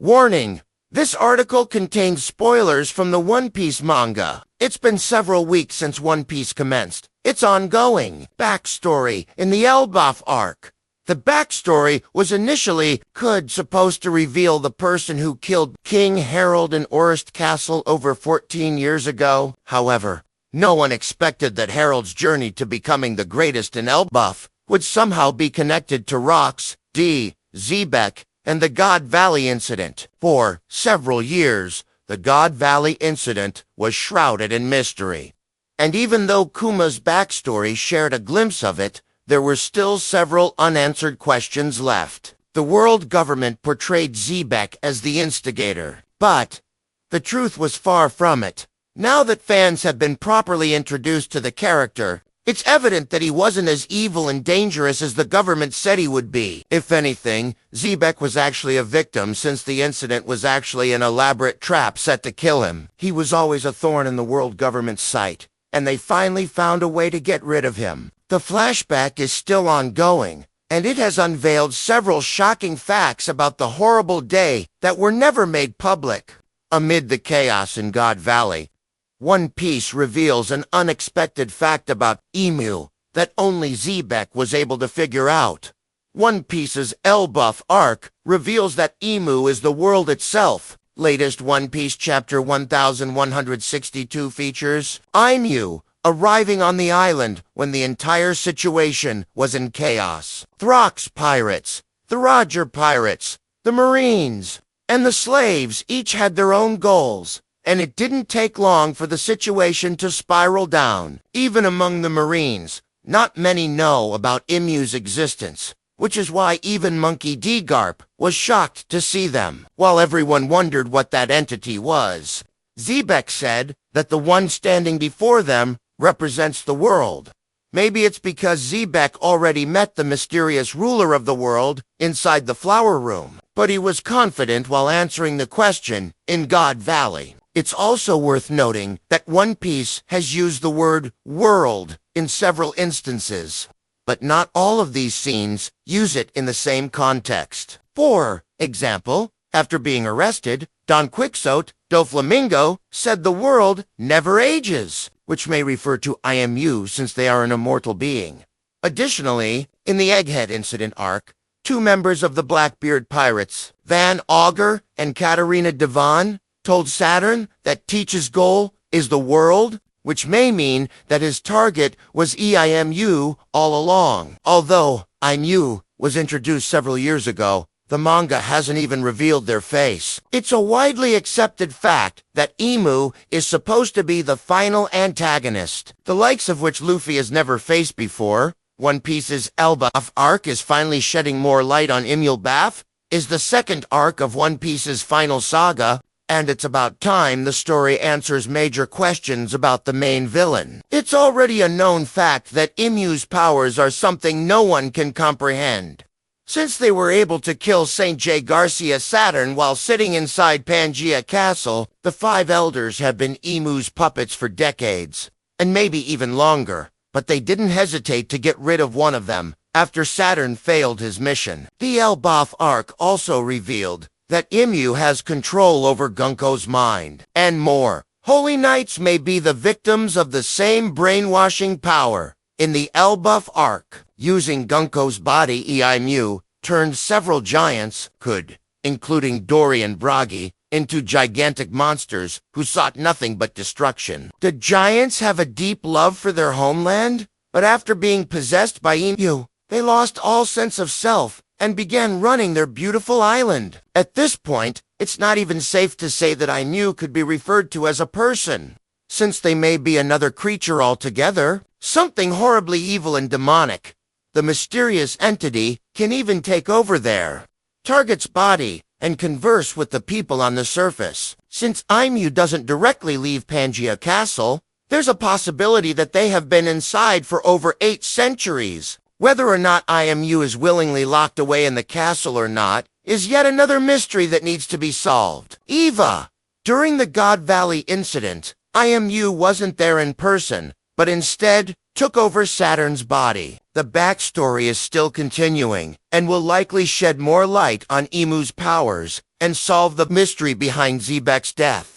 Warning! This article contains spoilers from the One Piece manga. It's been several weeks since One Piece commenced. It's ongoing. Backstory in the Elbaf Arc. The backstory was initially supposed to reveal the person who killed King Harald in Aurust Castle over 14 years ago. However, no one expected that Harald's journey to becoming the greatest in Elbaf would somehow be connected to rocks, Xebec, and the God Valley incident. For several years, the God Valley incident was shrouded in mystery. And even though Kuma's backstory shared a glimpse of it, there were still several unanswered questions left. The world government portrayed Xebec as the instigator, but the truth was far from it. Now that fans have been properly introduced to the character, it's evident that he wasn't as evil and dangerous as the government said he would be. If anything, Xebec was actually a victim, since the incident was actually an elaborate trap set to kill him. He was always a thorn in the world government's sight, and they finally found a way to get rid of him. The flashback is still ongoing, and it has unveiled several shocking facts about the horrible day that were never made public. Amid the chaos in God Valley, One Piece reveals an unexpected fact about Emu that only Xebec was able to figure out. One Piece's Elbaf Arc reveals that Emu is the world itself. Latest One Piece chapter 1162 features Emu arriving on the island when the entire situation was in chaos. Throx pirates, the Roger pirates, the Marines, and the slaves each had their own goals, and it didn't take long for the situation to spiral down. Even among the Marines, not many know about Emu's existence, which is why even Monkey D. Garp was shocked to see them. While everyone wondered what that entity was, Xebec said that the one standing before them represents the world. Maybe it's because Xebec already met the mysterious ruler of the world inside the flower room, but he was confident while answering the question in God Valley. It's also worth noting that One Piece has used the word world in several instances, but not all of these scenes use it in the same context. For example, after being arrested, Don Quixote, Doflamingo, said the world never ages, which may refer to Imu since they are an immortal being. Additionally, in the Egghead Incident arc, two members of the Blackbeard Pirates, Van Augur and Katarina Devon, told Saturn that Teach's goal is the world, which may mean that his target was Eimu all along. Although Imu was introduced several years ago, the manga hasn't even revealed their face. It's a widely accepted fact that Emu is supposed to be the final antagonist, the likes of which Luffy has never faced before. One Piece's Elbaf Arc is finally shedding more light on Elbaf, is the second arc of One Piece's final saga, and it's about time the story answers major questions about the main villain. It's already a known fact that Emu's powers are something no one can comprehend. Since they were able to kill St. J. Garcia Saturn while sitting inside Pangaea Castle, the five elders have been Emu's puppets for decades, and maybe even longer, but they didn't hesitate to get rid of one of them after Saturn failed his mission. The Elbaf Arc also revealed that Emu has control over Gunko's mind, and more. Holy Knights may be the victims of the same brainwashing power. In the Elbaf Arc, using Gunko's body, Eimu turned several giants, including Dory and Bragi, into gigantic monsters who sought nothing but destruction. The giants have a deep love for their homeland, but after being possessed by Emu, they lost all sense of self and began running their beautiful island. At this point, it's not even safe to say that Emu could be referred to as a person, since they may be another creature altogether, something horribly evil and demonic. The mysterious entity can even take over their target's body and converse with the people on the surface. Since Emu doesn't directly leave Pangaea Castle, there's a possibility that they have been inside for over 8 centuries. Whether or not Imu is willingly locked away in the castle or not is yet another mystery that needs to be solved. Eva! During the God Valley incident, Imu wasn't there in person, but instead took over Saturn's body. The backstory is still continuing, and will likely shed more light on Emu's powers and solve the mystery behind Xebec's death.